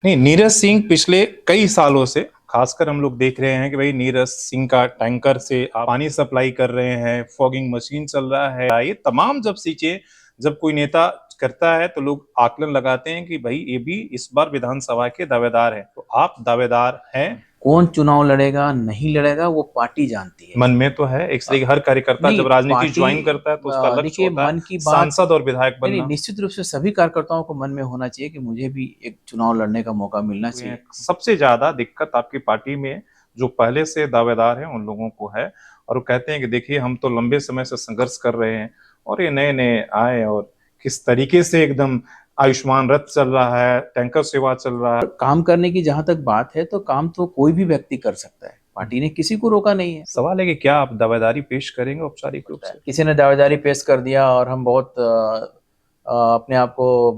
नहीं, नीरज सिंह पिछले कई सालों से खासकर हम लोग देख रहे हैं कि भाई नीरज सिंह का टैंकर से आप पानी सप्लाई कर रहे हैं, फॉगिंग मशीन चल रहा है। ये तमाम जब चीजें जब कोई नेता करता है तो लोग आकलन लगाते हैं कि भाई ये भी इस बार विधानसभा के दावेदार हैं। तो आप दावेदार हैं? कौन चुनाव लड़ेगा नहीं लड़ेगा वो पार्टी जानती है। मन में तो है, इसलिए हर कार्यकर्ता नहीं जब राजनीति पार्टी ज्वाइन करता है तो उसका लक्ष्य देखिए होता है मन की बात। सांसद और विधायक नहीं, बनना। निश्चित रूप से सभी कार्यकर्ताओं को मन में होना चाहिए कि मुझे भी एक चुनाव लड़ने का मौका मिलना हुए हैं। चाहिए। सबसे ज्यादा दिक्कत आपकी पार्टी में जो पहले से दावेदार हैं उन लोगों को है, और वो कहते हैं कि देखिए हम तो लंबे समय से संघर्ष कर रहे हैं और ये नए नए आए और किस तरीके से एकदम आयुष्मान रथ चल रहा है, टैंकर सेवा चल रहा है। और काम करने की जहां तक बात है तो काम तो कोई भी व्यक्ति कर सकता है, पार्टी ने किसी को रोका नहीं है। सवाल है कि क्या आप दावेदारी पेश करेंगे औपचारिक रूप से? किसी ने दावेदारी पेश कर दिया और हम बहुत अपने आप को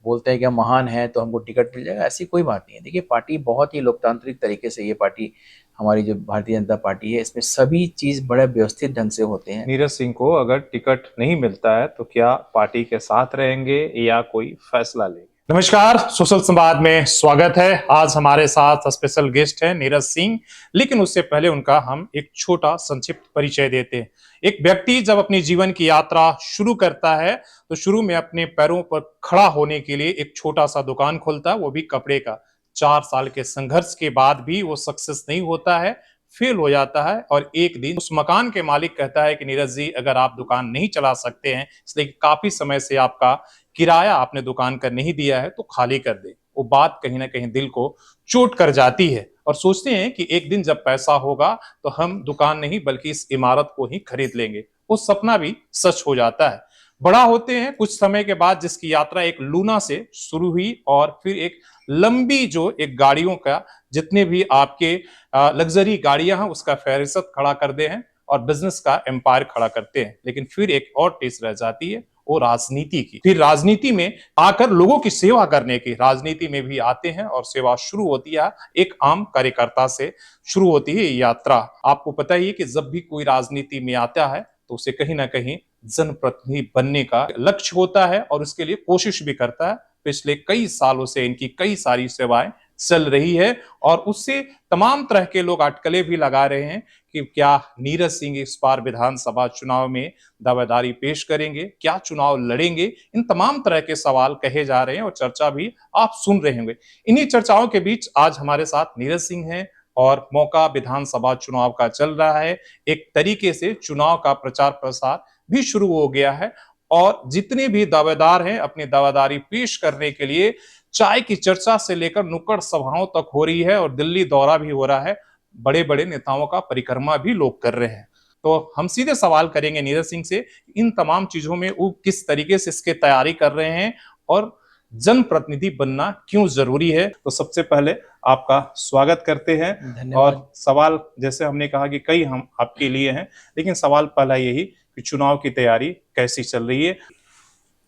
बोलते हैं कि हम महान हैं तो हमको टिकट मिल जाएगा, ऐसी कोई बात नहीं है। देखिए पार्टी बहुत ही लोकतांत्रिक तरीके से, ये पार्टी हमारी जो भारतीय जनता पार्टी है इसमें सभी चीज बड़े व्यवस्थित ढंग से होते हैं। नीरज सिंह को अगर टिकट नहीं मिलता है तो क्या पार्टी के साथ रहेंगे या कोई फैसला लेंगे? नमस्कार, सोशल संवाद में स्वागत है। आज हमारे साथ स्पेशल गेस्ट है नीरज सिंह, लेकिन उससे पहले उनका हम एक छोटा संक्षिप्त परिचय देते हैं। एक व्यक्ति जब अपनी जीवन की यात्रा शुरू करता है तो शुरू में अपने पैरों पर खड़ा होने के लिए एक छोटा सा दुकान खोलता है, वो भी कपड़े का। 4 साल के संघर्ष के बाद भी वो सक्सेस नहीं होता है, फेल हो जाता है, और एक दिन उस मकान के मालिक कहता है कि नीरज जी अगर आप दुकान नहीं चला सकते हैं, इसलिए काफी समय से आपका किराया आपने दुकान का नहीं दिया है, तो खाली कर दे। वो बात कहीं ना कहीं दिल को चोट कर जाती है और सोचते हैं कि एक दिन जब पैसा होगा तो हम दुकान नहीं बल्कि इस इमारत को ही खरीद लेंगे। वो सपना भी सच हो जाता है। बड़ा होते हैं कुछ समय के बाद, जिसकी यात्रा एक लूना से शुरू हुई और फिर एक लंबी जो एक गाड़ियों का, जितने भी आपके लग्जरी गाड़ियां हैं उसका फहरिस्त खड़ा करते हैं और बिजनेस का एम्पायर खड़ा करते हैं। लेकिन फिर एक और टेस्ट रह जाती है, वो राजनीति की। फिर राजनीति में आकर लोगों की सेवा करने की, राजनीति में भी आते हैं और सेवा शुरू होती है। एक आम कार्यकर्ता से शुरू होती है यात्रा। आपको पता ही है कि जब भी कोई राजनीति में आता है तो उसे कहीं ना कहीं जनप्रतिनिधि बनने का लक्ष्य होता है और उसके लिए कोशिश भी करता है। पिछले कई सालों से इनकी कई सारी सेवाएं चल रही है और उससे तमाम तरह के लोग अटकलें भी लगा रहे हैं कि क्या नीरज सिंह इस बार विधानसभा चुनाव में दावेदारी पेश करेंगे, क्या चुनाव लड़ेंगे। इन तमाम तरह के सवाल कहे जा रहे हैं और चर्चा भी आप सुन रहे होंगे। इन्हीं चर्चाओं के बीच आज हमारे साथ नीरज सिंह हैं और मौका विधानसभा चुनाव का चल रहा है। एक तरीके से चुनाव का प्रचार प्रसार भी शुरू हो गया है और जितने भी दावेदार हैं अपनी दावेदारी पेश करने के लिए चाय की चर्चा से लेकर नुक्कड़ सभाओं तक हो रही है और दिल्ली दौरा भी हो रहा है। बड़े बड़े नेताओं का परिक्रमा भी लोग कर रहे हैं। तो हम सीधे सवाल करेंगे नीरज सिंह से, इन तमाम चीजों में वो किस तरीके से इसके तैयारी कर रहे हैं और जनप्रतिनिधि बनना क्यों जरूरी है। तो सबसे पहले आपका स्वागत करते हैं। धन्यवाद। और सवाल जैसे हमने कहा कि कई हम आपके लिए हैं, लेकिन सवाल पहला यही कि चुनाव की तैयारी कैसी चल रही है?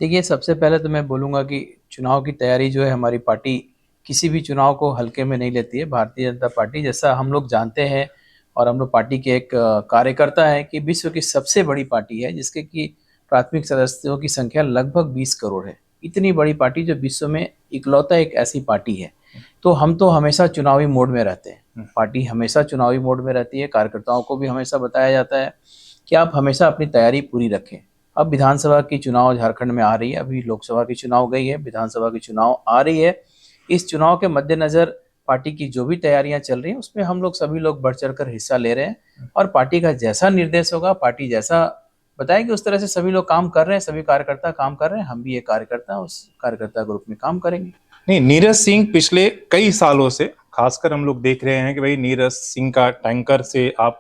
देखिए सबसे पहले तो मैं बोलूँगा कि चुनाव की तैयारी जो है, हमारी पार्टी किसी भी चुनाव को हल्के में नहीं लेती है। भारतीय जनता पार्टी, जैसा हम लोग जानते हैं और हम लोग पार्टी के एक कार्यकर्ता है, कि विश्व की सबसे बड़ी पार्टी है जिसके कि प्राथमिक सदस्यों की संख्या लगभग 20 करोड़ है। इतनी बड़ी पार्टी जो विश्व में इकलौता एक ऐसी पार्टी है, तो हम तो हमेशा चुनावी मोड में रहते हैं। पार्टी हमेशा चुनावी मोड में रहती है। कार्यकर्ताओं को भी हमेशा बताया जाता है कि आप हमेशा अपनी तैयारी पूरी रखें। अब विधानसभा की चुनाव झारखंड में आ रही है, अभी लोकसभा की चुनाव गई है, विधानसभा की चुनाव आ रही है। इस चुनाव के मद्देनजर पार्टी की जो भी तैयारियां चल रही हैं उसमें हम लोग सभी लोग बढ़ चढ़ कर हिस्सा ले रहे हैं और पार्टी का जैसा निर्देश होगा, पार्टी जैसा बताएगी उस तरह से सभी लोग काम कर रहे हैं, सभी कार्यकर्ता काम कर रहे हैं। हम भी एक कार्यकर्ता, उस कार्यकर्ता ग्रुप में काम करेंगे। नहीं, नीरज सिंह पिछले कई सालों से खासकर हम लोग देख रहे हैं कि भाई नीरज सिंह का टैंकर से आप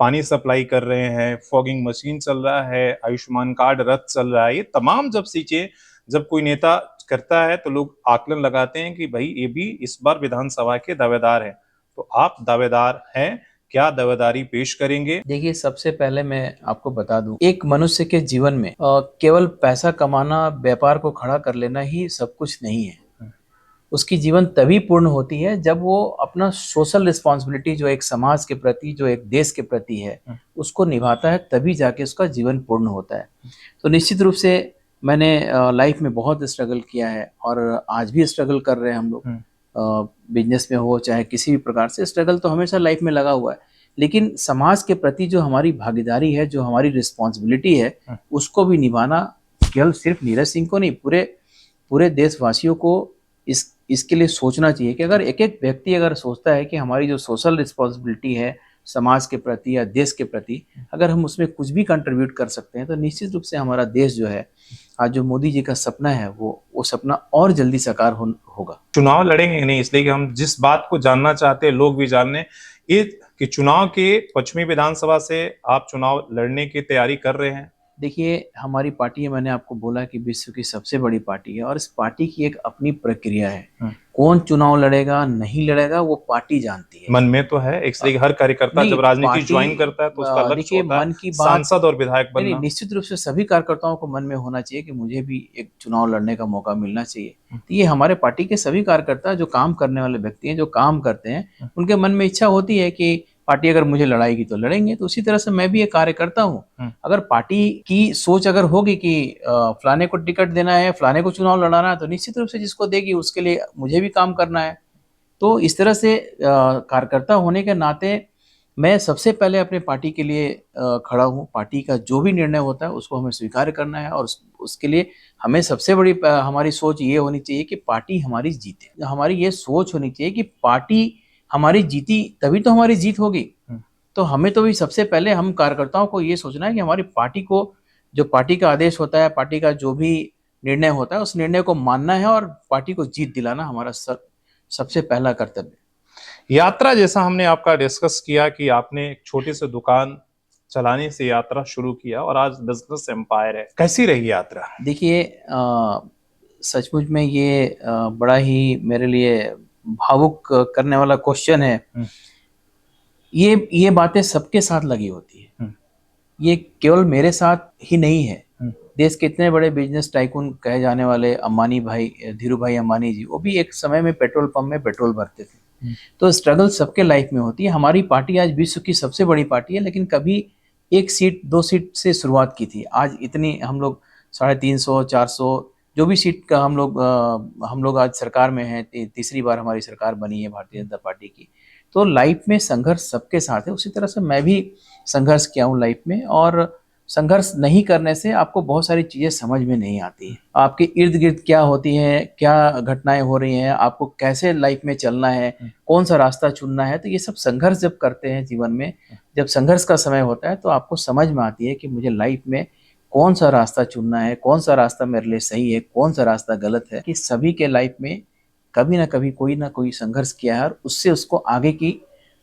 पानी सप्लाई कर रहे हैं, फॉगिंग मशीन चल रहा है, आयुष्मान कार्ड रथ चल रहा है। ये तमाम जब चीजें जब कोई नेता करता है तो लोग आकलन लगाते हैं कि भाई ये भी इस बार विधानसभा के दावेदार हैं। तो आप दावेदार हैं, क्या दावेदारी पेश करेंगे? देखिए सबसे पहले मैं आपको बता दूं, एक मनुष्य के जीवन में केवल पैसा कमाना, व्यापार को खड़ा कर लेना ही सब कुछ नहीं है। उसकी जीवन तभी पूर्ण होती है जब वो अपना सोशल रिस्पॉन्सिबिलिटी, जो एक समाज के प्रति, जो एक देश के प्रति है, उसको निभाता है, तभी जाके उसका जीवन पूर्ण होता है। तो निश्चित रूप से मैंने लाइफ में बहुत स्ट्रगल किया है और आज भी स्ट्रगल कर रहे हैं हम लोग। बिजनेस में हो चाहे किसी भी प्रकार से, स्ट्रगल तो हमेशा लाइफ में लगा हुआ है। लेकिन समाज के प्रति जो हमारी भागीदारी है, जो हमारी रिस्पॉन्सिबिलिटी है, उसको भी निभाना केवल सिर्फ नीरज सिंह को नहीं, पूरे पूरे देशवासियों को इसके लिए सोचना चाहिए कि अगर एक एक व्यक्ति अगर सोचता है कि हमारी जो सोशल रिस्पॉन्सिबिलिटी है समाज के प्रति या देश के प्रति, अगर हम उसमें कुछ भी कंट्रीब्यूट कर सकते हैं तो निश्चित रूप से हमारा देश जो है, आज जो मोदी जी का सपना है वो सपना और जल्दी साकार होगा। चुनाव लड़ेंगे नहीं, इसलिए कि हम जिस बात को जानना चाहते हैं लोग भी जानने, ये कि चुनाव के पश्चिमी विधानसभा से आप चुनाव लड़ने की तैयारी कर रहे हैं। देखिए, हमारी पार्टी है, मैंने आपको बोला कि विश्व की सबसे बड़ी पार्टी है और इस पार्टी की एक अपनी प्रक्रिया है। कौन चुनाव लड़ेगा नहीं लड़ेगा वो पार्टी जानती है। मन में तो है, इसलिए हर कार्यकर्ता जब राजनीति ज्वाइन करता है तो उसका लक्ष्य होता है मन की बात, सांसद और विधायक बनना। निश्चित रूप से सभी कार्यकर्ताओं को मन में होना चाहिए कि मुझे भी एक चुनाव लड़ने का मौका मिलना चाहिए। तो ये हमारे पार्टी के सभी कार्यकर्ता जो काम करने वाले व्यक्ति हैं, जो काम करते हैं, उनके मन में इच्छा होती है कि पार्टी अगर मुझे लड़ाएगी तो लड़ेंगे। तो उसी तरह से मैं भी एक कार्यकर्ता हूँ। अगर पार्टी की सोच अगर होगी कि फलाने को टिकट देना है, फलाने को चुनाव लड़ाना है, तो निश्चित रूप से जिसको देगी उसके लिए मुझे भी काम करना है। तो इस तरह से कार्यकर्ता होने के नाते मैं सबसे पहले अपने पार्टी के लिए खड़ा हूँ। पार्टी का जो भी निर्णय होता है उसको हमें स्वीकार करना है और उसके लिए हमें सबसे बड़ी हमारी सोच ये होनी चाहिए कि पार्टी हमारी जीते। हमारी ये सोच होनी चाहिए कि पार्टी हमारी जीती तभी तो हमारी जीत होगी। तो हमें तो भी सबसे पहले हम कार्यकर्ताओं को ये सोचना है कि हमारी पार्टी को, जो पार्टी का आदेश होता है, पार्टी का जो भी निर्णय होता है, उस निर्णय को मानना है और पार्टी को जीत दिलाना हमारा सबसे पहला कर्तव्य। यात्रा जैसा हमने आपका डिस्कस किया कि आपने एक छोटी सी दुकान चलाने से यात्रा शुरू किया और आज बिजनेस एम्पायर है, कैसी रही यात्रा? देखिए, सचमुच में ये बड़ा ही मेरे लिए भावुक करने वाला क्वेश्चन है। ये बातें सबके साथ लगी होती है, ये केवल मेरे साथ ही नहीं है। देश के इतने बड़े बिजनेस टाइकून कहे जाने वाले अंबानी भाई, धीरू भाई अंबानी जी, वो भी एक समय में पेट्रोल पंप में पेट्रोल भरते थे। तो स्ट्रगल सबके लाइफ में होती है। हमारी पार्टी आज विश्व की सबसे बड़ी पार्टी है, लेकिन कभी 1 सीट 2 सीट से शुरुआत की थी। आज इतनी हम लोग 350 400 जो भी सीट का हम लोग आज सरकार में हैं। तीसरी बार हमारी सरकार बनी है भारतीय जनता पार्टी की। तो लाइफ में संघर्ष सबके साथ है। उसी तरह से मैं भी संघर्ष किया हूँ लाइफ में, और संघर्ष नहीं करने से आपको बहुत सारी चीज़ें समझ में नहीं आती। आपके इर्द गिर्द क्या होती हैं, क्या घटनाएं हो रही हैं, आपको कैसे लाइफ में चलना है, कौन सा रास्ता चुनना है। तो ये सब संघर्ष जब करते हैं जीवन में, जब संघर्ष का समय होता है, तो आपको समझ में आती है कि मुझे लाइफ में कौन सा रास्ता चुनना है, कौन सा रास्ता मेरे लिए सही है, कौन सा रास्ता गलत है। कि सभी के लाइफ में कभी ना कभी कोई ना कोई संघर्ष किया है और उससे उसको आगे की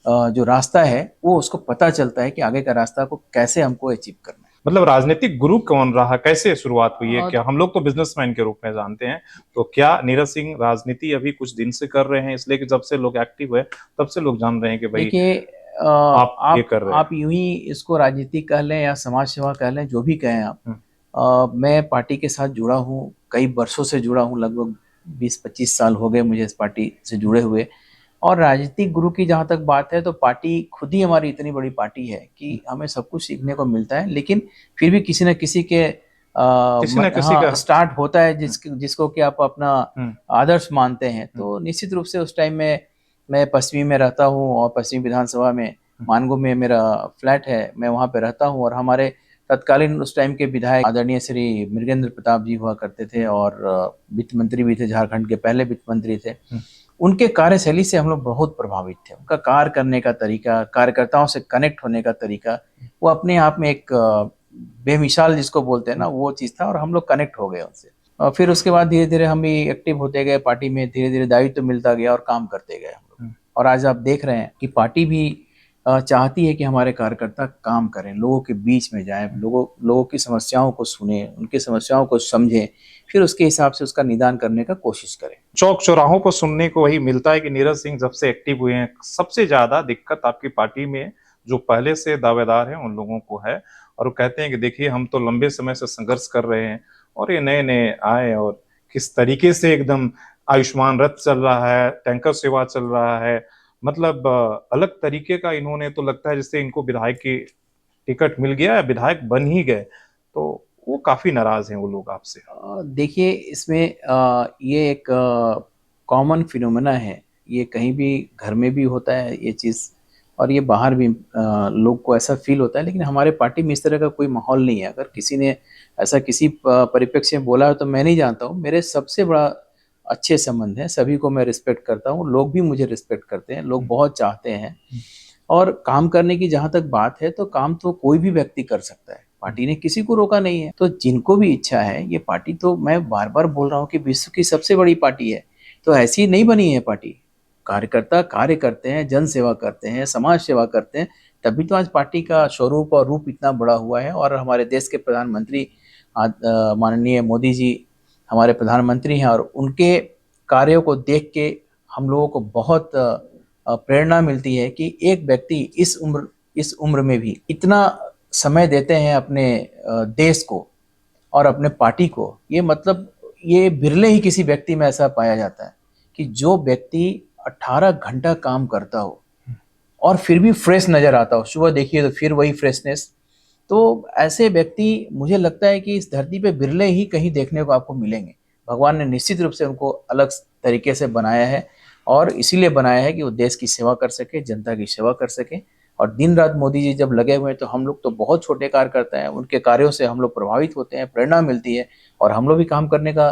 जो रास्ता है वो उसको पता चलता है कि आगे का रास्ता को कैसे हमको अचीव करना है। मतलब राजनीतिक गुरु कौन रहा, कैसे शुरुआत हुई है? क्या हम लोग तो बिजनेसमैन के रूप में जानते हैं, तो क्या नीरज सिंह राजनीति अभी कुछ दिन से कर रहे हैं, इसलिए कि जब से लोग एक्टिव हुए तब से लोग जान रहे हैं कि भाई देखिए, आप ये कर रहे हैं? आप यूं ही इसको राजनीति कह लें या समाज सेवा कह लें, जो भी कहें आप। मैं पार्टी के साथ जुड़ा हूँ, कई वर्षों से जुड़ा हूँ, लगभग 20-25 साल हो गए मुझे इस पार्टी से जुड़े हुए। और राजनीतिक गुरु की जहाँ तक बात है, तो पार्टी खुद ही हमारी इतनी बड़ी पार्टी है कि हमें सब कुछ सीखने को मिलता है। लेकिन फिर भी किसी न किसी के का स्टार्ट होता है जिसको कि आप अपना आदर्श मानते हैं। तो निश्चित रूप से उस टाइम में मैं पश्चिमी में रहता हूँ और पश्चिमी विधानसभा में मानगो में मेरा फ्लैट है, मैं वहाँ पे रहता हूँ। और हमारे तत्कालीन उस टाइम के विधायक आदरणीय श्री मृगेंद्र प्रताप जी हुआ करते थे और वित्त मंत्री भी थे, झारखंड के पहले वित्त मंत्री थे। उनके कार्यशैली से हम लोग बहुत प्रभावित थे। उनका कार्य करने का तरीका, कार्यकर्ताओं से कनेक्ट होने का तरीका, वो अपने आप में एक बेमिसाल जिसको बोलते हैं ना, वो चीज़ था और हम लोग कनेक्ट हो गए उनसे। और फिर उसके बाद धीरे धीरे हम भी एक्टिव होते गए पार्टी में, धीरे धीरे दायित्व तो मिलता गया और काम करते गए हम लोग। और आज आप देख रहे हैं कि पार्टी भी चाहती है कि हमारे कार्यकर्ता काम करें, लोगों के बीच में जाएं, लोगों की समस्याओं को सुने, उनकी समस्याओं को समझें, फिर उसके हिसाब से उसका निदान करने का कोशिश करें। चौक चौराहों को सुनने को वही मिलता है कि नीरज सिंह जब से एक्टिव हुए हैं, सबसे ज्यादा दिक्कत आपकी पार्टी में जो पहले से दावेदार हैं उन लोगों को है। और वो कहते हैं कि देखिए हम तो लंबे समय से संघर्ष कर रहे हैं और ये नए नए आए और किस तरीके से एकदम आयुष्मान रथ चल रहा है, टैंकर सेवा चल रहा है, मतलब अलग तरीके का इन्होंने, तो लगता है जैसे इनको विधायक की टिकट मिल गया या विधायक बन ही गए। तो वो काफी नाराज हैं वो लोग आपसे। देखिए, इसमें ये एक कॉमन फिनोमेना है ये कहीं भी घर में भी होता है ये चीज़, और ये बाहर भी लोग को ऐसा फील होता है, लेकिन हमारे पार्टी में इस तरह का कोई माहौल नहीं है। अगर किसी ने ऐसा किसी परिप्रेक्ष्य में बोला है तो मैं नहीं जानता हूँ। मेरे सबसे बड़ा अच्छे संबंध हैं, सभी को मैं रिस्पेक्ट करता हूँ, लोग भी मुझे रिस्पेक्ट करते हैं, लोग बहुत चाहते हैं। और काम करने की जहाँ तक बात है तो काम तो कोई भी व्यक्ति कर सकता है, पार्टी ने किसी को रोका नहीं है। तो जिनको भी इच्छा है, ये पार्टी तो मैं बार बार बोल रहा हूँ कि विश्व की सबसे बड़ी पार्टी है, तो ऐसी नहीं बनी है पार्टी। कार्यकर्ता कार्य करते हैं, जन सेवा करते हैं, समाज सेवा करते हैं, तभी तो आज पार्टी का स्वरूप और रूप इतना बड़ा हुआ है। और हमारे देश के प्रधानमंत्री माननीय मोदी जी हमारे प्रधानमंत्री हैं, और उनके कार्यों को देख के हम लोगों को बहुत प्रेरणा मिलती है कि एक व्यक्ति इस उम्र में भी इतना समय देते हैं अपने देश को और अपने पार्टी को। ये मतलब ये बिरले ही किसी व्यक्ति में ऐसा पाया जाता है कि जो व्यक्ति 18 घंटा काम करता हो और फिर भी फ्रेश नजर आता हो। सुबह देखिए तो फिर वही फ्रेशनेस। तो ऐसे व्यक्ति मुझे लगता है कि इस धरती पे बिरले ही कहीं देखने को आपको मिलेंगे। भगवान ने निश्चित रूप से उनको अलग तरीके से बनाया है, और इसीलिए बनाया है कि वो देश की सेवा कर सके, जनता की सेवा कर सके। और दिन रात मोदी जी जब लगे हुए हैं तो हम लोग तो बहुत छोटे कार्यकर्ता हैं, उनके कार्यों से हम लोग प्रभावित होते हैं, प्रेरणा मिलती है, और हम लोग भी काम करने का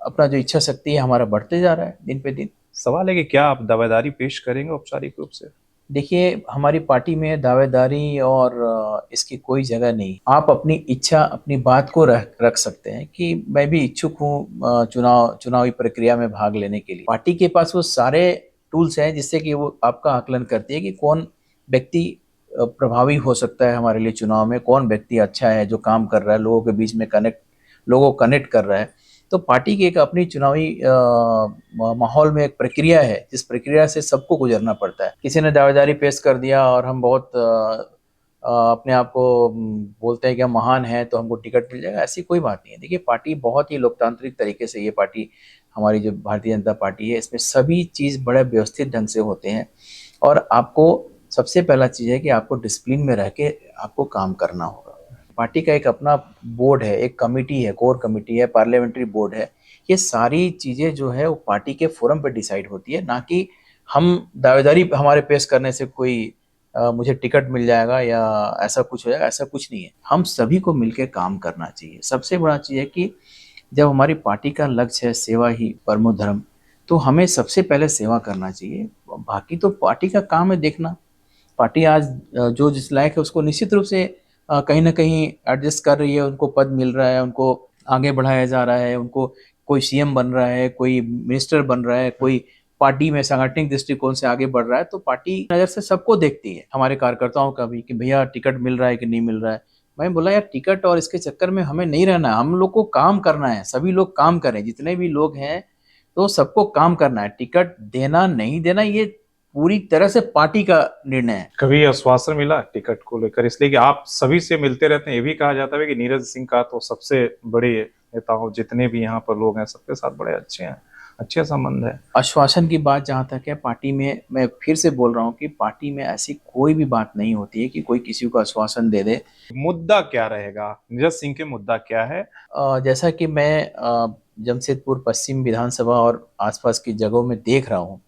अपना जो इच्छा शक्ति है हमारा बढ़ते जा रहा है दिन पे दिन। सवाल है कि क्या आप दावेदारी पेश करेंगे औपचारिक रूप से? देखिए, हमारी पार्टी में दावेदारी और इसकी कोई जगह नहीं। आप अपनी इच्छा, अपनी बात को रख सकते हैं कि मैं भी इच्छुक हूँ चुनावी प्रक्रिया में भाग लेने के लिए। पार्टी के पास वो सारे टूल्स हैं जिससे कि वो आपका आकलन करती है कि कौन व्यक्ति प्रभावी हो सकता है हमारे लिए चुनाव में, कौन व्यक्ति अच्छा है जो काम कर रहा है, लोगों के बीच में लोगों को कनेक्ट कर रहा है। तो पार्टी की एक अपनी चुनावी माहौल में एक प्रक्रिया है, जिस प्रक्रिया से सबको गुजरना पड़ता है। किसी ने दावेदारी पेश कर दिया और हम बहुत अपने आप को बोलते हैं कि हम महान हैं तो हमको टिकट मिल जाएगा, ऐसी कोई बात नहीं है। देखिए, पार्टी बहुत ही लोकतांत्रिक तरीके से, ये पार्टी हमारी जो भारतीय जनता पार्टी है, इसमें सभी चीज़ बड़े व्यवस्थित ढंग से होते हैं। और आपको सबसे पहला चीज़ है कि आपको डिसिप्लिन में रह के आपको काम करना होगा। पार्टी का एक अपना बोर्ड है, एक कमेटी है, कोर कमेटी है, पार्लियामेंट्री बोर्ड है। ये सारी चीज़ें जो है वो पार्टी के फोरम पे डिसाइड होती है, ना कि हम दावेदारी हमारे पेश करने से कोई मुझे टिकट मिल जाएगा या ऐसा कुछ हो जाएगा, ऐसा कुछ नहीं है। हम सभी को मिलकर काम करना चाहिए। सबसे बड़ा चीज़ है कि जब हमारी पार्टी का लक्ष्य है सेवा ही परमो धर्म, तो हमें सबसे पहले सेवा करना चाहिए। बाकी तो पार्टी का काम है देखना। पार्टी आज जो जिस लायक है उसको निश्चित रूप से कहीं ना कहीं एडजस्ट कर रही है, उनको पद मिल रहा है, उनको आगे बढ़ाया जा रहा है, उनको कोई सीएम बन रहा है, कोई मिनिस्टर बन रहा है, कोई पार्टी में सांगठनिक दृष्टिकोण से आगे बढ़ रहा है। तो पार्टी नज़र से सबको देखती है, हमारे कार्यकर्ताओं का भी, कि भैया टिकट मिल रहा है कि नहीं मिल रहा है। मैं बोला यार, टिकट और इसके चक्कर में हमें नहीं रहना है, हम लोग को काम करना है। सभी लोग काम करें, जितने भी लोग हैं तो सबको काम करना है। टिकट देना नहीं देना ये पूरी तरह से पार्टी का निर्णय है। कभी आश्वासन मिला टिकट को लेकर? इसलिए कि आप सभी से मिलते रहते हैं, ये भी कहा जाता है कि नीरज सिंह का तो सबसे बड़े नेता हो, जितने भी यहाँ पर लोग हैं सबके साथ बड़े अच्छे हैं, अच्छे संबंध है। आश्वासन की बात जहाँ तक है, पार्टी में मैं फिर से बोल रहा हूँ कि पार्टी में ऐसी कोई भी बात नहीं होती है कि कोई किसी को आश्वासन दे दे। मुद्दा क्या रहेगा नीरज सिंह के? मुद्दा क्या है? जैसा कि मैं जमशेदपुर पश्चिम विधानसभा और आसपास की जगहों में देख रहा हूँ,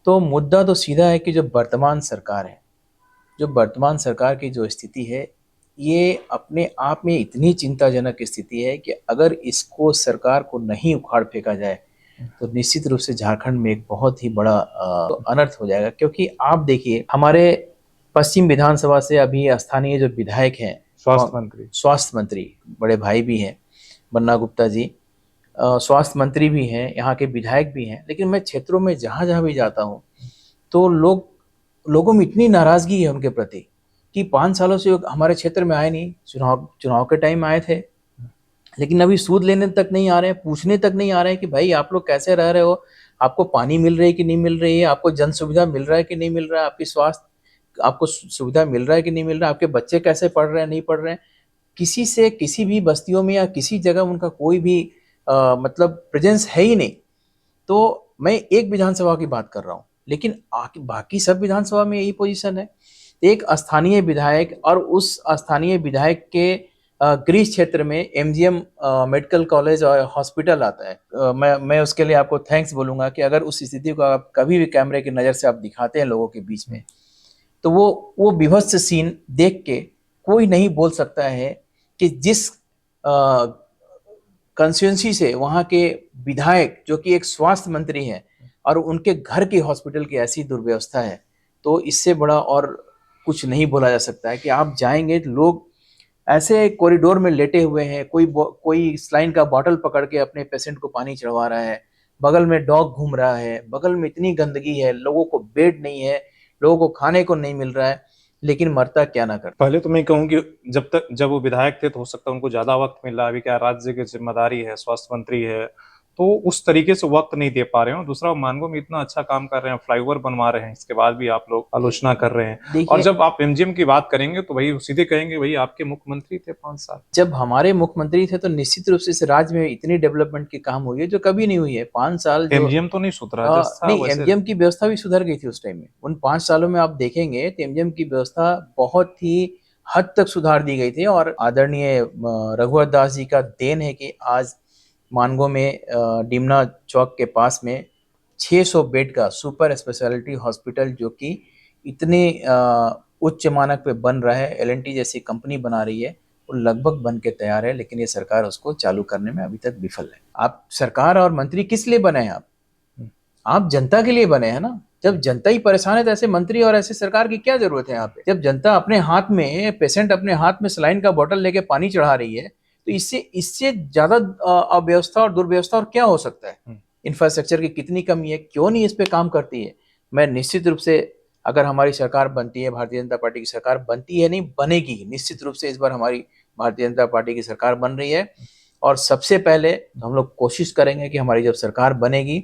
तो मुद्दा तो सीधा है कि जो वर्तमान सरकार है, जो वर्तमान सरकार की जो स्थिति है, ये अपने आप में इतनी चिंताजनक स्थिति है कि अगर इसको सरकार को नहीं उखाड़ फेंका जाए तो निश्चित रूप से झारखंड में एक बहुत ही बड़ा तो अनर्थ हो जाएगा। क्योंकि आप देखिए, हमारे पश्चिम विधानसभा से अभी स्थानीय जो विधायक हैं, स्वास्थ्य मंत्री बड़े भाई भी हैं बन्ना गुप्ता जी, स्वास्थ्य मंत्री भी हैं, यहाँ के विधायक भी हैं। लेकिन मैं क्षेत्रों में जहाँ जहाँ भी जाता हूँ तो लोगों में इतनी नाराजगी है उनके प्रति कि 5 सालों से हमारे क्षेत्र में आए नहीं। चुनाव के टाइम आए थे, लेकिन अभी सूद लेने तक नहीं आ रहे हैं, पूछने तक नहीं आ रहे हैं कि भाई आप लोग कैसे रह रहे हो, आपको पानी मिल रही है कि नहीं मिल रही है, आपको जन सुविधा मिल रहा है कि नहीं मिल रहा है, आपकी स्वास्थ्य आपको सुविधा मिल रहा है कि नहीं मिल रहा है, आपके बच्चे कैसे पढ़ रहे हैं नहीं पढ़ रहे हैं। किसी से किसी भी बस्तियों में या किसी जगह उनका कोई भी मतलब प्रेजेंस है ही नहीं। तो मैं एक विधानसभा की बात कर रहा हूँ, लेकिन बाकी सब विधानसभा में यही पोजीशन है। एक स्थानीय विधायक और उस स्थानीय विधायक के ग्रीस क्षेत्र में एमजीएम मेडिकल कॉलेज और हॉस्पिटल आता है। मैं उसके लिए आपको थैंक्स बोलूँगा कि अगर उस स्थिति को आप कभी भी कैमरे की नज़र से आप दिखाते हैं लोगों के बीच में, तो वो विभत्स सीन देख के कोई नहीं बोल सकता है कि जिस कंस्टिट्यूंसी से वहाँ के विधायक जो कि एक स्वास्थ्य मंत्री हैं और उनके घर की हॉस्पिटल की ऐसी दुर्व्यवस्था है, तो इससे बड़ा और कुछ नहीं बोला जा सकता है कि आप जाएंगे तो लोग ऐसे कॉरिडोर में लेटे हुए हैं, कोई सलाइन का बॉटल पकड़ के अपने पेशेंट को पानी चढ़वा रहा है, बगल में डॉग घूम रहा है, बगल में इतनी गंदगी है, लोगों को बेड नहीं है, लोगों को खाने को नहीं मिल रहा है, लेकिन मरता क्या ना करता। पहले तो मैं कहूँ कि जब वो विधायक थे तो हो सकता है उनको ज्यादा वक्त मिल रहा है, अभी क्या राज्य की जिम्मेदारी है, स्वास्थ्य मंत्री है, तो उस तरीके से वक्त नहीं दे पा रहे हैं। और दूसरा, मानगो में इतना अच्छा काम कर रहे हैं, फ्लाईओवर बनवा रहे हैं, इसके बाद भी आप लोग आलोचना कर रहे हैं। और जब आप एमजीएम की बात करेंगे तो भाई सीधे कहेंगे भाई आपके मुख्यमंत्री थे 5 साल। जब हमारे मुख्यमंत्री थे तो निश्चित रूप से इस राज्य में इतनी डेवलपमेंट की काम हुई है जो कभी नहीं हुई है। 5 साल एमजीएम तो नहीं सुधरा, नहीं, एमजीएम की व्यवस्था भी सुधर गई थी उस टाइम में। उन 5 सालों में आप देखेंगे तो एमजीएम की व्यवस्था बहुत ही हद तक सुधार दी गई थी। और आदरणीय रघुवर दास जी का देन है कि आज मानगो में डिमना चौक के पास में 600 बेड का सुपर स्पेशलिटी हॉस्पिटल जो कि इतने उच्च मानक पे बन रहा है, एलएनटी जैसी कंपनी बना रही है, वो लगभग बन के तैयार है, लेकिन ये सरकार उसको चालू करने में अभी तक विफल है। आप सरकार और मंत्री किस लिए बने हैं? आप जनता के लिए बने हैं ना। जब जनता ही परेशान है तो ऐसे मंत्री और ऐसे सरकार की क्या जरूरत है यहाँ पे? जब जनता अपने हाथ में, पेशेंट अपने हाथ में सलाइन का बोतल लेके पानी चढ़ा रही है, तो इससे ज्यादा अव्यवस्था और दुर्व्यवस्था और क्या हो सकता है? इंफ्रास्ट्रक्चर की कितनी कमी है, क्यों नहीं इस पे काम करती है? मैं निश्चित रूप से, अगर हमारी सरकार बनती है, भारतीय जनता पार्टी की सरकार बनती है, नहीं बनेगी, निश्चित रूप से इस बार हमारी भारतीय जनता पार्टी की सरकार बन रही है। और सबसे पहले हम लोग कोशिश करेंगे कि हमारी जब सरकार बनेगी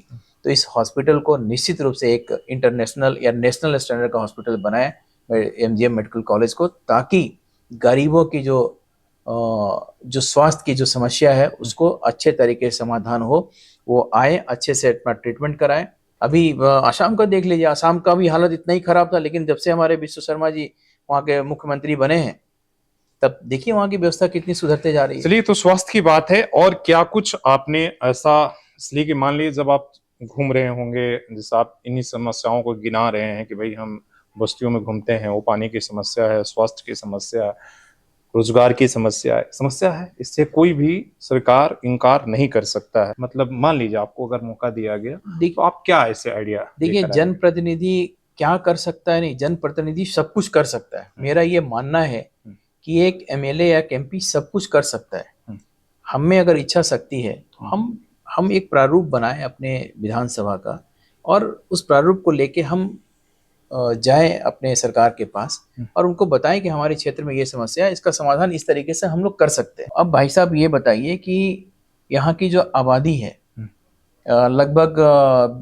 तो इस हॉस्पिटल को निश्चित रूप से एक इंटरनेशनल या नेशनल स्टैंडर्ड का हॉस्पिटल बनाए, एमजीएम मेडिकल कॉलेज को, ताकि गरीबों की जो स्वास्थ्य की जो समस्या है उसको अच्छे तरीके से समाधान हो, वो आए, अच्छे से अपना ट्रीटमेंट कराएं। अभी आसाम का देख लीजिए, आसाम का भी हालत इतना ही खराब था, लेकिन जब से हमारे विश्व शर्मा जी वहाँ के मुख्यमंत्री बने हैं, तब देखिए वहाँ की व्यवस्था कितनी सुधरते जा रही है। चलिए, तो स्वास्थ्य की बात है, और क्या कुछ आपने ऐसा, इसलिए कि मान लीजिए जब आप घूम रहे होंगे, जैसे आप इन्हीं समस्याओं को गिना रहे हैं कि भाई हम बस्तियों में घूमते हैं, वो पानी की समस्या है, स्वास्थ्य की समस्या है, रोजगार की समस्या है, इससे कोई भी सरकार इनकार नहीं कर सकता है। मतलब मान लीजिए आपको अगर मौका दिया गया तो आप क्या ऐसे आइडिया? देखिए, जनप्रतिनिधि क्या कर सकता है? नहीं, जनप्रतिनिधि सब कुछ कर सकता है। मेरा ये मानना है कि एक एमएलए या एमपी सब कुछ कर सकता है। हम में अगर इच्छा शक्ति है तो हम एक प्रारूप बनाएं अपने विधानसभा का, और उस प्रारूप को लेके हम जाएं अपने सरकार के पास और उनको बताएं कि हमारे क्षेत्र में ये समस्या है, इसका समाधान इस तरीके से हम लोग कर सकते हैं। अब भाई साहब ये बताइए कि यहाँ की जो आबादी है लगभग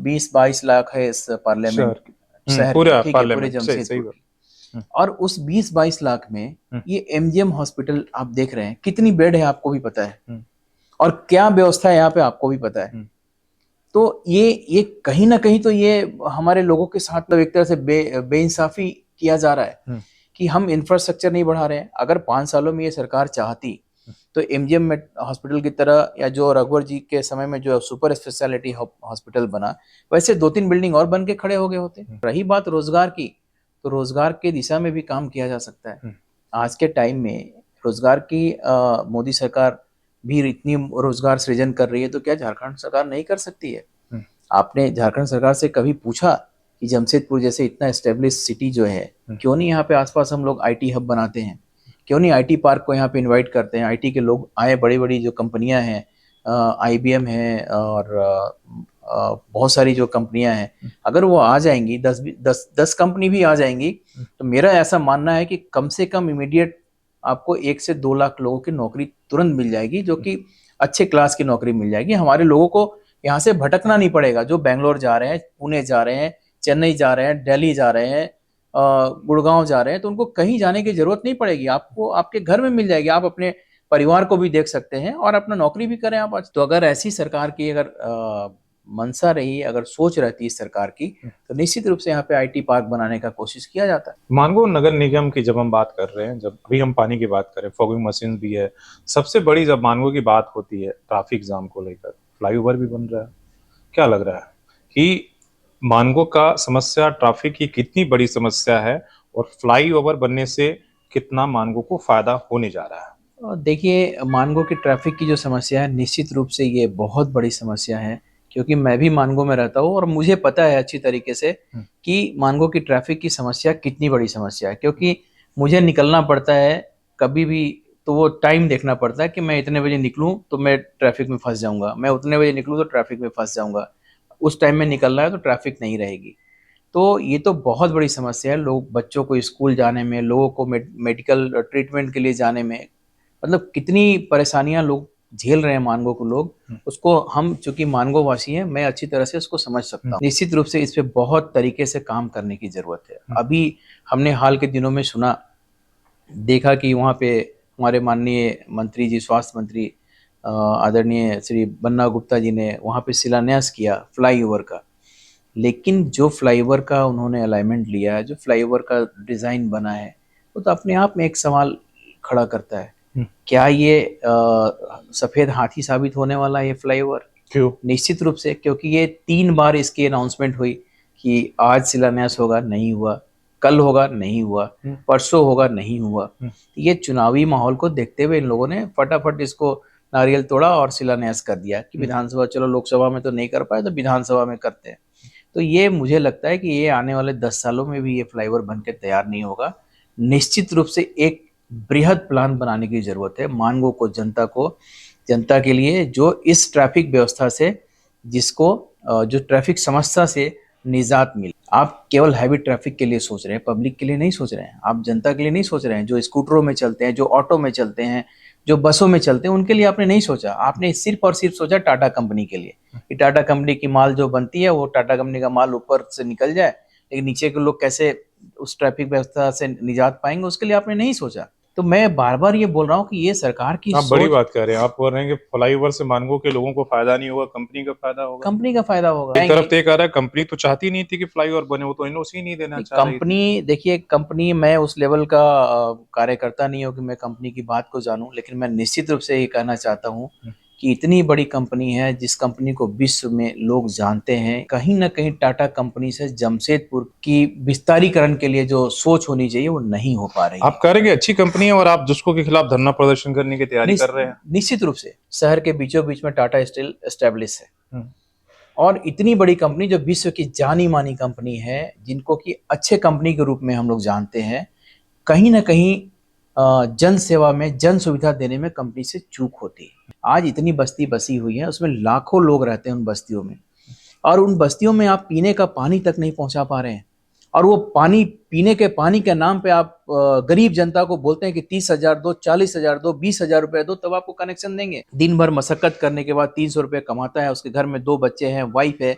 20-22 लाख है इस पार्लियामेंट शहर, पूरे जमशेदपुर, और उस 20-22 लाख में ये एमजीएम हॉस्पिटल आप देख रहे हैं, कितनी बेड है आपको भी पता है, और क्या व्यवस्था है यहाँ पे आपको भी पता है। तो ये कहीं ना कहीं तो ये हमारे लोगों के साथ तो एक तरह से बेइंसाफी किया जा रहा है कि हम इंफ्रास्ट्रक्चर नहीं बढ़ा रहे हैं। अगर 5 सालों में ये सरकार चाहती तो एमजीएम हॉस्पिटल की तरह, या जो रघुवर जी के समय में जो सुपर स्पेशलिटी हॉस्पिटल बना, वैसे 2-3 बिल्डिंग और बन के खड़े हो गए होते। रही बात रोजगार की, तो रोजगार की दिशा में भी काम किया जा सकता है। आज के टाइम में रोजगार की मोदी सरकार भी इतनी रोजगार सृजन कर रही है, तो क्या झारखंड सरकार नहीं कर सकती है? आपने झारखंड सरकार से कभी पूछा कि जमशेदपुर जैसे इतना एस्टेब्लिश सिटी जो है, क्यों नहीं यहाँ पे आसपास हम लोग आईटी हब बनाते हैं? क्यों नहीं आईटी पार्क को यहाँ पे इनवाइट करते हैं, आईटी के लोग आए, बड़ी बड़ी जो कंपनियां हैं, आईबीएम है और बहुत सारी जो कंपनियां हैं, अगर वो आ जाएंगी, 10 कंपनी भी आ जाएंगी, तो मेरा ऐसा मानना है कि कम से कम इमीडिएट आपको 1 से 2 लाख लोगों की नौकरी तुरंत मिल जाएगी, जो कि अच्छे क्लास की नौकरी मिल जाएगी। हमारे लोगों को यहाँ से भटकना नहीं पड़ेगा, जो बेंगलोर जा रहे हैं, पुणे जा रहे हैं, चेन्नई जा रहे हैं, दिल्ली जा रहे हैं, गुड़गांव जा रहे हैं, तो उनको कहीं जाने की जरूरत नहीं पड़ेगी, आपको आपके घर में मिल जाएगी। आप अपने परिवार को भी देख सकते हैं और अपना नौकरी भी करें आप आज। तो अगर ऐसी सरकार की अगर मंशा रही, अगर सोच रहती है सरकार की, तो निश्चित रूप से यहाँ पे आईटी पार्क बनाने का कोशिश किया जाता है। मानगो नगर निगम की जब हम बात कर रहे हैं, जब अभी हम पानी की बात करें, फॉगिंग मशीन भी है, सबसे बड़ी जब मानगो की बात होती है ट्रैफिक जाम को लेकर, फ्लाईओवर भी बन रहा है, क्या लग रहा है कि मानगो का समस्या ट्रैफिक की कितनी बड़ी समस्या है और फ्लाईओवर बनने से कितना मानगो को फायदा होने जा रहा है? और देखिए, मानगो की ट्रैफिक की जो समस्या है, निश्चित रूप से ये बहुत बड़ी समस्या है, क्योंकि मैं भी मानगो में रहता हूँ और मुझे पता है अच्छी तरीके से कि मानगो की ट्रैफिक की समस्या कितनी बड़ी समस्या है। क्योंकि मुझे निकलना पड़ता है कभी भी, तो वो टाइम देखना पड़ता है कि मैं इतने बजे निकलूँ तो मैं ट्रैफिक में फंस जाऊंगा, मैं उतने बजे निकलूँ तो ट्रैफिक में फंस जाऊंगा, उस टाइम में निकलना है तो ट्रैफिक नहीं रहेगी। तो ये तो बहुत बड़ी समस्या है, लोग बच्चों को स्कूल जाने में, लोगों को मेडिकल ट्रीटमेंट के लिए जाने में, मतलब कितनी परेशानियां लोग झेल रहे हैं मानगो को लोग, उसको हम चूंकि मानगो वासी हैं, मैं अच्छी तरह से उसको समझ सकता हूँ। निश्चित रूप से इस पे बहुत तरीके से काम करने की जरूरत है। अभी हमने हाल के दिनों में सुना, देखा कि वहाँ पे हमारे माननीय मंत्री जी, स्वास्थ्य मंत्री आदरणीय श्री बन्ना गुप्ता जी ने वहाँ पे शिलान्यास किया फ्लाईओवर का। लेकिन जो फ्लाईओवर का उन्होंने अलाइनमेंट लिया है, जो फ्लाईओवर का डिज़ाइन बना है, वो तो अपने आप में एक सवाल खड़ा करता है, क्या ये सफ़ेद हाथी साबित होने वाला है ये फ्लाईओवर? क्यों? निश्चित रूप से, क्योंकि ये 3 बार इसकी अनाउंसमेंट हुई कि आज शिलान्यास होगा, नहीं हुआ, कल होगा, नहीं हुआ, परसों होगा, नहीं हुआ। ये चुनावी माहौल को देखते हुए इन लोगों ने फटाफट इसको नारियल तोड़ा और शिलान्यास कर दिया कि विधानसभा, चलो लोकसभा में तो नहीं कर पाए तो विधानसभा में करते हैं। तो ये मुझे लगता है कि ये आने वाले 10 सालों में भी ये फ्लाईओवर बन के तैयार नहीं होगा। निश्चित रूप से एक बृहद प्लान बनाने की जरूरत है मानगो को, जनता के लिए, जो इस ट्रैफिक व्यवस्था से, जिसको जो ट्रैफिक समस्या से निजात मिले। आप केवल हैवी ट्रैफिक के लिए सोच रहे हैं, पब्लिक के लिए नहीं सोच रहे हैं, आप जनता के लिए नहीं सोच रहे हैं, जो स्कूटरों में चलते हैं, जो ऑटो में चलते हैं, जो बसों में चलते हैं, उनके लिए आपने नहीं सोचा। आपने सिर्फ और सिर्फ सोचा टाटा कंपनी के लिए कि टाटा कंपनी की माल जो बनती है वो टाटा कंपनी का माल ऊपर से निकल जाए, लेकिन नीचे के लोग कैसे उस ट्रैफिक व्यवस्था से निजात पाएंगे, उसके लिए आपने नहीं सोचा। तो मैं बार बार ये बोल रहा हूँ कि ये सरकार की आप बड़ी सोच, बात कर रहे हैं, आप बोल रहे हैं कि फ्लाईओवर से मानगो के लोगों को फायदा नहीं होगा, कंपनी का फायदा होगा। कंपनी का फायदा होगा। एक तरफ तो ये कह रहा है कंपनी तो चाहती नहीं थी कि फ्लाईओवर बने, वो तो एनओसी नहीं देना चाह रही थी। कंपनी, देखिए कंपनी, मैं उस लेवल का कार्यकर्ता नहीं हूँ कि मैं कंपनी की बात को जानूं, लेकिन मैं निश्चित रूप से ये कहना चाहता हूँ कि इतनी बड़ी कंपनी है, जिस कंपनी को विश्व में लोग जानते हैं, कहीं ना कहीं टाटा कंपनी से जमशेदपुर की विस्तारीकरण के लिए जो सोच होनी चाहिए वो नहीं हो पा रही है। आप कह रहे हैं कि अच्छी कंपनी है और आप जिसको के खिलाफ धरना प्रदर्शन करने की तैयारी कर रहे हैं। निश्चित रूप से शहर के बीचों बीच में टाटा स्टील एस्टेब्लिश है, और इतनी बड़ी कंपनी जो विश्व की जानी मानी कंपनी है, जिनको कि अच्छे कंपनी के रूप में हम लोग जानते हैं, कहीं ना कहीं जन सेवा में, जन सुविधा देने में कंपनी से चूक होती है। आज इतनी बस्ती बसी हुई है, उसमें लाखों लोग रहते हैं उन बस्तियों में, और उन बस्तियों में आप पीने का पानी तक नहीं पहुंचा पा रहे हैं, और वो पानी, पीने के पानी के नाम पे आप गरीब जनता को बोलते हैं कि 30,000 दो, 40,000 दो, 20,000 रुपए दो, तब आपको कनेक्शन देंगे। दिन भर मशक्कत करने के बाद 300 रुपये कमाता है, उसके घर में 2 बच्चे हैं, वाइफ है,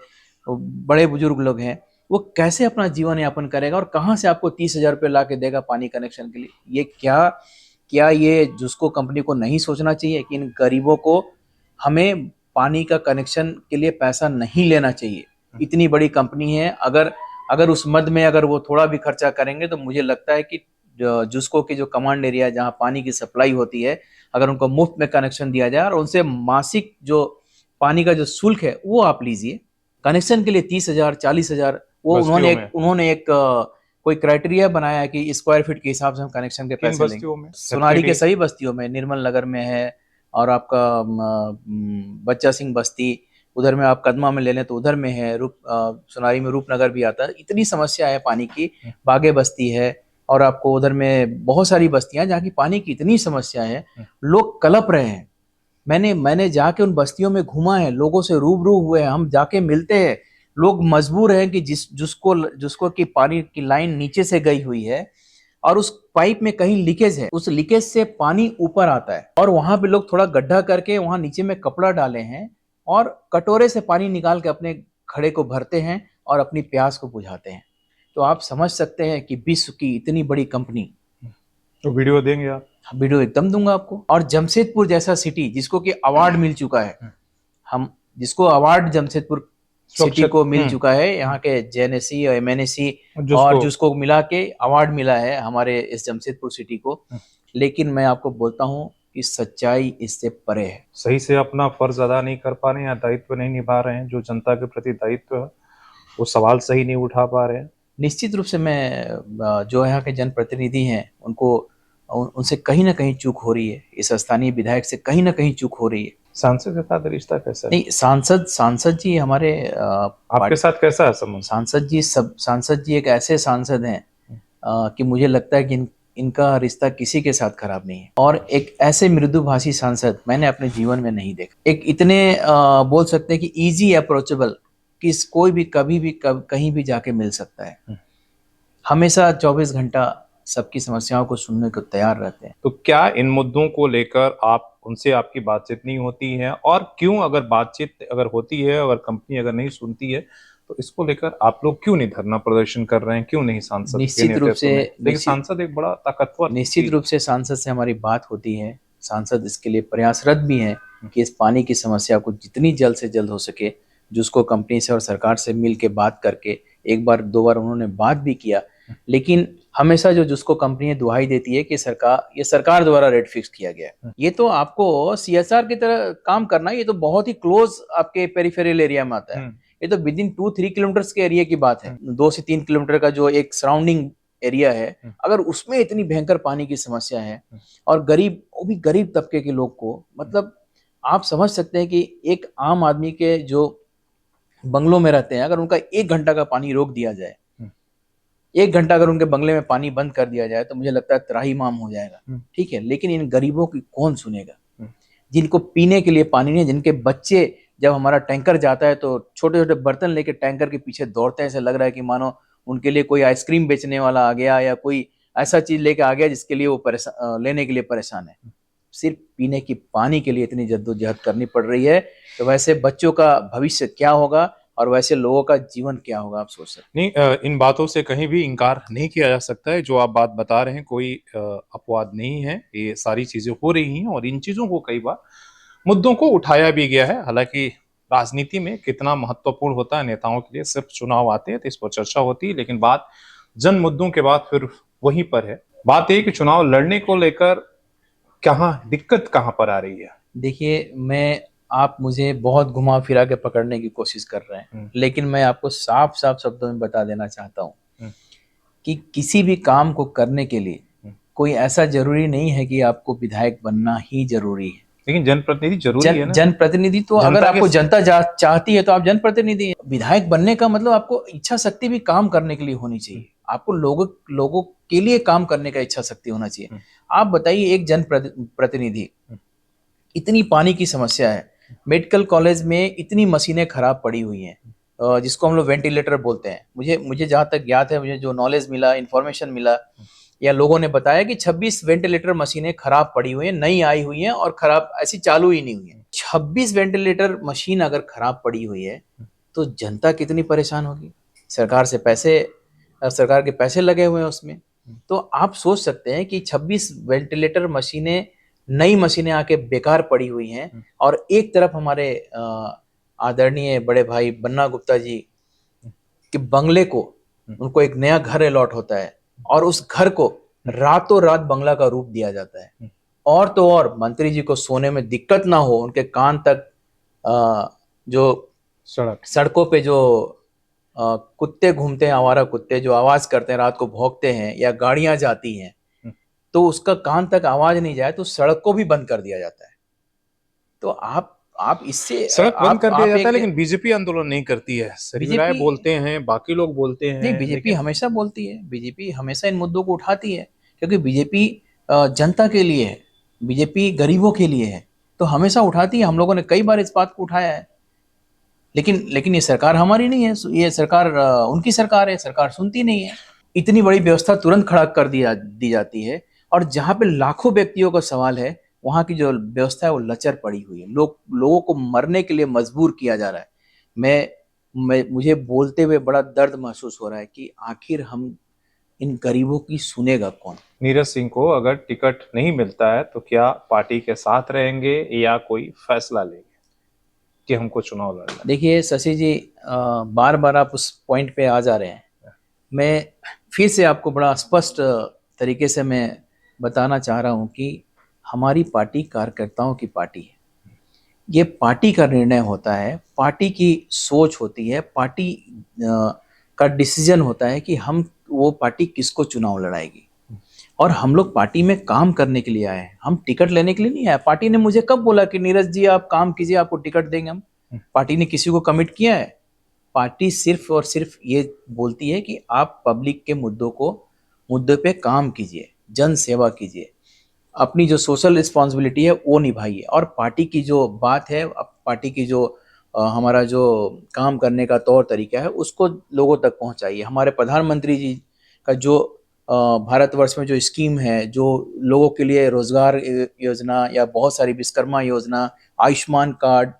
बड़े बुजुर्ग लोग हैं, वो कैसे अपना जीवन यापन करेगा और कहाँ से आपको 30,000 रुपये ला के देगा पानी कनेक्शन के लिए? ये क्या ये जिसको कंपनी को नहीं सोचना चाहिए कि इन गरीबों को हमें पानी का कनेक्शन के लिए पैसा नहीं लेना चाहिए? इतनी बड़ी कंपनी है, अगर उस मद में अगर वो थोड़ा भी खर्चा करेंगे तो मुझे लगता है कि जुस्को की जो कमांड एरिया है, जहाँ पानी की सप्लाई होती है, अगर उनको मुफ्त में कनेक्शन दिया जाए और उनसे मासिक जो पानी का जो शुल्क है वो आप लीजिए, कनेक्शन के लिए 30,000, 40,000, वो उन्होंने एक कोई क्राइटेरिया बनाया है कि स्क्वायर फीट के हिसाब से हम कनेक्शन के पैसे लेंगे। सोनारी के सभी बस्तियों में, निर्मल नगर में है, और आपका बच्चा सिंह बस्ती, उधर में आप कदमा में ले लें तो उधर में है, सोनारी में रूपनगर भी आता है। इतनी समस्या है पानी की, बागे बस्ती है, और आपको उधर में बहुत सारी बस्तियां जहाँ की पानी की इतनी समस्या है, लोग कलप रहे हैं। मैंने जाके उन बस्तियों में घूमा है, लोगों से रूबरू हुए हैं, हम जाके मिलते हैं, लोग मजबूर हैं कि जिसको कि पानी की लाइन नीचे से गई हुई है और उस पाइप में कहीं लीकेज है, उस लीकेज से पानी ऊपर आता है, और वहां पे लोग थोड़ा गड्ढा करके वहां नीचे में कपड़ा डाले हैं और कटोरे से पानी निकाल के अपने घड़े को भरते हैं और अपनी प्यास को बुझाते हैं। तो आप समझ सकते हैं कि विश्व की इतनी बड़ी कंपनी। तो वीडियो देंगे आप? वीडियो एकदम दूंगा आपको। और जमशेदपुर जैसा सिटी, जिसको कि अवार्ड मिल चुका है, हम जिसको अवार्ड जमशेदपुर सिटी को मिल चुका है, यहाँ के जेएनएससी और एमएनएससी और जिसको मिला के अवार्ड मिला है हमारे इस जमशेदपुर सिटी को। लेकिन मैं आपको बोलता हूँ कि सच्चाई इससे परे है। सही से अपना फर्ज अदा नहीं कर पा रहे हैं या दायित्व नहीं निभा रहे हैं, जो जनता के प्रति दायित्व है वो सवाल सही नहीं उठा पा रहे हैं। निश्चित रूप से मैं जो यहाँ के जनप्रतिनिधि हैं उनको उनसे कहीं ना कहीं चूक हो रही है, इस स्थानीय विधायक से कहीं ना कहीं चूक हो रही है। सांसद के साथ रिश्ता कैसा है? नहीं, सांसद जी हमारे आपके साथ कैसा है संबंध? सांसद जी एक ऐसे सांसद हैं कि मुझे लगता है कि इनका रिश्ता किसी के साथ खराब नहीं है। और एक ऐसे मृदुभाषी सांसद मैंने अपने जीवन में नहीं देखा। एक इतने बोल सकते हैं कि इजी अप्रोचेबल, कि कोई भी कभी भी कहीं भी जाके मिल सकता है। हमेशा 24 घंटा सबकी समस्याओं को सुनने को तैयार रहते हैं। तो क्या इन मुद्दों को लेकर आप उनसे आपकी बातचीत नहीं होती है, और क्यों, अगर बातचीत अगर होती है, अगर कंपनी अगर नहीं सुनती है, तो इसको लेकर आप लोग क्यों नहीं धरना प्रदर्शन कर रहे हैं? क्यों नहीं सांसद? निश्चित रूप से देखिए, सांसद एक बड़ा ताकतवर, निश्चित रूप से सांसद से हमारी बात होती है। सांसद इसके लिए प्रयासरत भी हैं कि इस पानी की समस्या को जितनी जल्द से जल्द हो सके, जिसको कंपनी से और सरकार से मिल के बात करके, एक बार दो बार उन्होंने बात भी किया, लेकिन हमेशा जिसको कंपनी दुहाई देती है कि ये सरकार द्वारा रेट फिक्स किया गया है। ये तो आपको सीएसआर की तरह काम करना है, ये तो बहुत ही क्लोज आपके पेरिफेरल एरिया में आता है। ये तो विद इन 2-3 किलोमीटर के एरिया की बात है। 2 से 3 किलोमीटर का जो एक सराउंडिंग एरिया है, अगर उसमें इतनी भयंकर पानी की समस्या है और वो भी गरीब तबके के लोग को, मतलब आप समझ सकते हैं कि एक आम आदमी के जो बंगलों में रहते हैं, अगर उनका 1 घंटा का पानी रोक दिया जाए, 1 घंटा अगर उनके बंगले में पानी बंद कर दिया जाए, तो मुझे लगता है त्राहिमाम हो जाएगा। ठीक है, लेकिन इन गरीबों की कौन सुनेगा, जिनको पीने के लिए पानी नहीं, जिनके बच्चे जब हमारा टैंकर जाता है तो छोटे छोटे बर्तन लेके टैंकर के पीछे दौड़ते हैं, ऐसे लग रहा है कि मानो उनके लिए कोई आइसक्रीम बेचने वाला आ गया या कोई ऐसा चीज लेके आ गया जिसके लिए वो लेने के लिए परेशान है। सिर्फ पीने की पानी के लिए इतनी जद्दोजहद करनी पड़ रही है, तो वैसे बच्चों का भविष्य क्या होगा और वैसे लोगों का जीवन क्या होगा, आप सोच सकते नहीं। इन बातों से कहीं भी इनकार नहीं किया जा सकता है। जो आप बात बता रहे हैं कोई अपवाद नहीं है, ये सारी चीजें हो रही हैं और इन चीजों को कई बार मुद्दों को उठाया भी गया है। हालांकि राजनीति में कितना महत्वपूर्ण होता है, नेताओं के लिए सिर्फ चुनाव आते हैं तो इस पर चर्चा होती है, लेकिन बात जन मुद्दों के बाद फिर वहीं पर है। बात यह कि चुनाव लड़ने को लेकर दिक्कत कहां पर आ रही है? देखिए, आप मुझे बहुत घुमा फिरा के पकड़ने की कोशिश कर रहे हैं, लेकिन मैं आपको साफ साफ शब्दों में बता देना चाहता हूं कि किसी भी काम को करने के लिए कोई ऐसा जरूरी नहीं है कि आपको विधायक बनना ही जरूरी है। लेकिन जनप्रतिनिधि जरूरी है ना। जनप्रतिनिधि तो अगर आपको जनता चाहती है तो आप जनप्रतिनिधि हैं। विधायक बनने का मतलब आपको इच्छा शक्ति भी काम करने के लिए होनी चाहिए। आपको लोगों के लिए काम करने का इच्छा शक्ति होना चाहिए। आप बताइए, एक जनप्रतिनिधि, इतनी पानी की समस्या है, मेडिकल कॉलेज में इतनी मशीनें खराब पड़ी हुई हैं, जिसको हम लोग वेंटिलेटर बोलते हैं। मुझे जहाँ तक याद है, मुझे जो नॉलेज मिला, इंफॉर्मेशन मिला या लोगों ने बताया कि 26 वेंटिलेटर मशीनें खराब पड़ी हुई हैं, नई आई हुई हैं और खराब ऐसी चालू ही नहीं हुई है। 26 वेंटिलेटर मशीन अगर खराब पड़ी हुई है तो जनता कितनी परेशान होगी। सरकार के पैसे लगे हुए हैं उसमें, तो आप सोच सकते हैं कि 26 वेंटिलेटर मशीनें, नई मशीनें आके बेकार पड़ी हुई हैं और एक तरफ हमारे आदरणीय बड़े भाई बन्ना गुप्ता जी के बंगले को, उनको एक नया घर अलॉट होता है और उस घर को रातों रात बंगला का रूप दिया जाता है। और तो और मंत्री जी को सोने में दिक्कत ना हो, उनके कान तक जो सड़कों पे जो कुत्ते घूमते हैं, आवारा कुत्ते जो आवाज करते हैं, रात को भौंकते हैं या गाड़ियां जाती हैं, तो उसका कान तक आवाज नहीं जाए तो सड़क को भी बंद कर दिया जाता है। तो आप इससे सड़क बंद कर दिया जाता है, लेकिन बीजेपी आंदोलन नहीं करती है। बीजेपी बोलते हैं, बाकी लोग बोलते हैं। नहीं, बीजेपी हमेशा बोलती है, बीजेपी हमेशा इन मुद्दों को उठाती है, क्योंकि बीजेपी जनता के लिए है, बीजेपी गरीबों के लिए है, तो हमेशा उठाती है। हम लोगों ने कई बार इस बात को उठाया है, लेकिन ये सरकार हमारी नहीं है, ये सरकार उनकी सरकार है, सरकार सुनती नहीं है। इतनी बड़ी व्यवस्था तुरंत खड़ा कर दी जाती है और जहां पे लाखों व्यक्तियों का सवाल है, वहां की जो व्यवस्था है वो लचर पड़ी हुई है। लोगों को मरने के लिए मजबूर किया जा रहा है। मुझे बोलते हुए बड़ा दर्द महसूस हो रहा है कि आखिर हम इन गरीबों की सुनेगा कौन? नीरज सिंह को अगर टिकट नहीं मिलता है तो क्या पार्टी के साथ रहेंगे या कोई फैसला लेंगे? कि हमको चुनाव लड़ना है? देखिए शशि जी, बार बार आप उस पॉइंट पे आ जा रहे हैं। मैं फिर से आपको बड़ा स्पष्ट तरीके से मैं बताना चाह रहा हूं कि हमारी पार्टी कार्यकर्ताओं की पार्टी है। ये पार्टी का निर्णय होता है, पार्टी की सोच होती है, पार्टी का डिसीजन होता है कि हम वो पार्टी किसको चुनाव लड़ाएगी। और हम लोग पार्टी में काम करने के लिए आए हैं, हम टिकट लेने के लिए नहीं आए। पार्टी ने मुझे कब बोला कि नीरज जी आप काम कीजिए, आपको टिकट देंगे हम? पार्टी ने किसी को कमिट किया है? पार्टी सिर्फ और सिर्फ ये बोलती है कि आप पब्लिक के मुद्दे पे काम कीजिए, जन सेवा कीजिए, अपनी जो सोशल रिस्पॉन्सिबिलिटी है वो निभाइए। और पार्टी की जो बात है, पार्टी की जो हमारा जो काम करने का तौर तरीका है उसको लोगों तक पहुंचाइए। हमारे प्रधानमंत्री जी का जो भारतवर्ष में जो स्कीम है, जो लोगों के लिए रोजगार योजना या बहुत सारी विश्वकर्मा योजना, आयुष्मान कार्ड,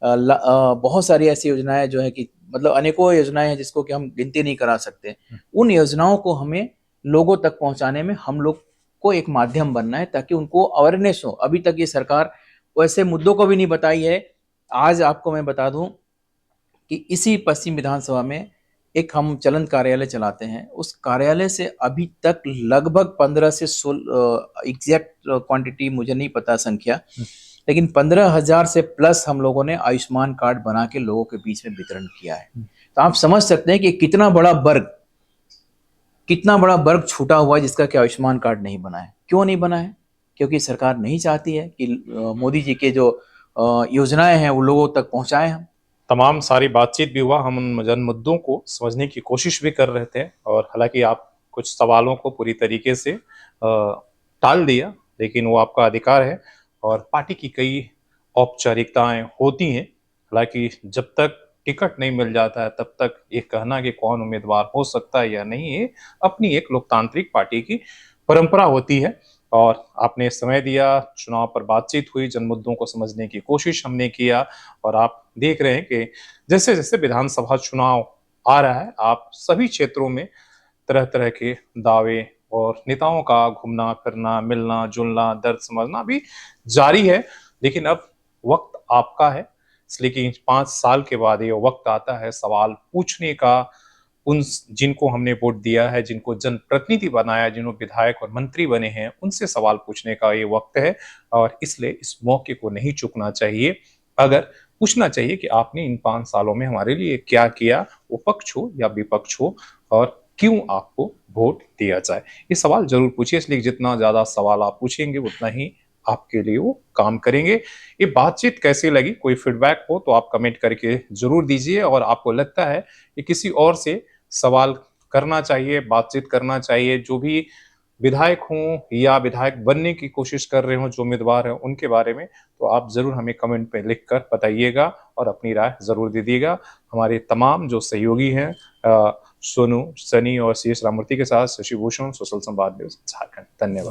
बहुत सारी ऐसी योजनाएं जो है कि मतलब अनेकों योजनाएं हैं जिसको कि हम गिनती नहीं करा सकते। उन योजनाओं को हमें लोगों तक पहुंचाने में हम लोग को एक माध्यम बनना है ताकि उनको अवेयरनेस हो। अभी तक ये सरकार वैसे मुद्दों को भी नहीं बताई है। आज आपको मैं बता दूं कि इसी पश्चिम विधानसभा में एक हम चलंत कार्यालय चलाते हैं, उस कार्यालय से अभी तक लगभग 15 से 16, एग्जैक्ट क्वांटिटी मुझे नहीं पता संख्या, लेकिन 15,000 से प्लस हम लोगों ने आयुष्मान कार्ड बना के लोगों के बीच में वितरण किया है। तो आप समझ सकते हैं कि कितना बड़ा वर्ग छूटा हुआ है जिसका कि आयुष्मान कार्ड नहीं बना है। क्यों नहीं बना है? क्योंकि सरकार नहीं चाहती है कि मोदी जी के जो योजनाएं हैं वो लोगों तक पहुंचाएं हम। तमाम सारी बातचीत भी हुआ, हम उन जन मुद्दों को समझने की कोशिश भी कर रहे थे, और हालांकि आप कुछ सवालों को पूरी तरीके से टाल दिया, लेकिन वो आपका अधिकार है और पार्टी की कई औपचारिकताएं होती हैं। हालांकि जब तक टिकट नहीं मिल जाता है तब तक ये कहना कि कौन उम्मीदवार हो सकता है या नहीं, ये अपनी एक लोकतांत्रिक पार्टी की परंपरा होती है। और आपने समय दिया, चुनाव पर बातचीत हुई, जन मुद्दों को समझने की कोशिश हमने किया, और आप देख रहे हैं कि जैसे जैसे विधानसभा चुनाव आ रहा है, आप सभी क्षेत्रों में तरह तरह के दावे और नेताओं का घूमना फिरना, मिलना जुलना, दर्द समझना भी जारी है। लेकिन अब वक्त आपका है, इसलिए कि 5 साल के बाद ये वक्त आता है सवाल पूछने का। उन जिनको हमने वोट दिया है, जिनको जनप्रतिनिधि बनाया, जिन्होंने विधायक और मंत्री बने हैं, उनसे सवाल पूछने का ये वक्त है, और इसलिए इस मौके को नहीं चूकना चाहिए। अगर पूछना चाहिए कि आपने इन 5 सालों में हमारे लिए क्या किया, वो पक्ष हो या विपक्ष हो, और क्यों आपको वोट दिया जाए, ये सवाल जरूर पूछिए। इसलिए जितना ज्यादा सवाल आप पूछेंगे उतना ही आपके लिए वो काम करेंगे। ये बातचीत कैसी लगी, कोई फीडबैक हो तो आप कमेंट करके जरूर दीजिए, और आपको लगता है कि किसी और से सवाल करना चाहिए, बातचीत करना चाहिए, जो भी विधायक हों या विधायक बनने की कोशिश कर रहे हों, जो उम्मीदवार हैं उनके बारे में, तो आप जरूर हमें कमेंट पे लिखकर बताइएगा और अपनी राय जरूर दे दीजिएगा। हमारे तमाम जो सहयोगी हैं, सोनू, सनी और सी एस रामूर्ति के साथ शशि भूषण, सोशल संवाद न्यूज झारखंड। धन्यवाद।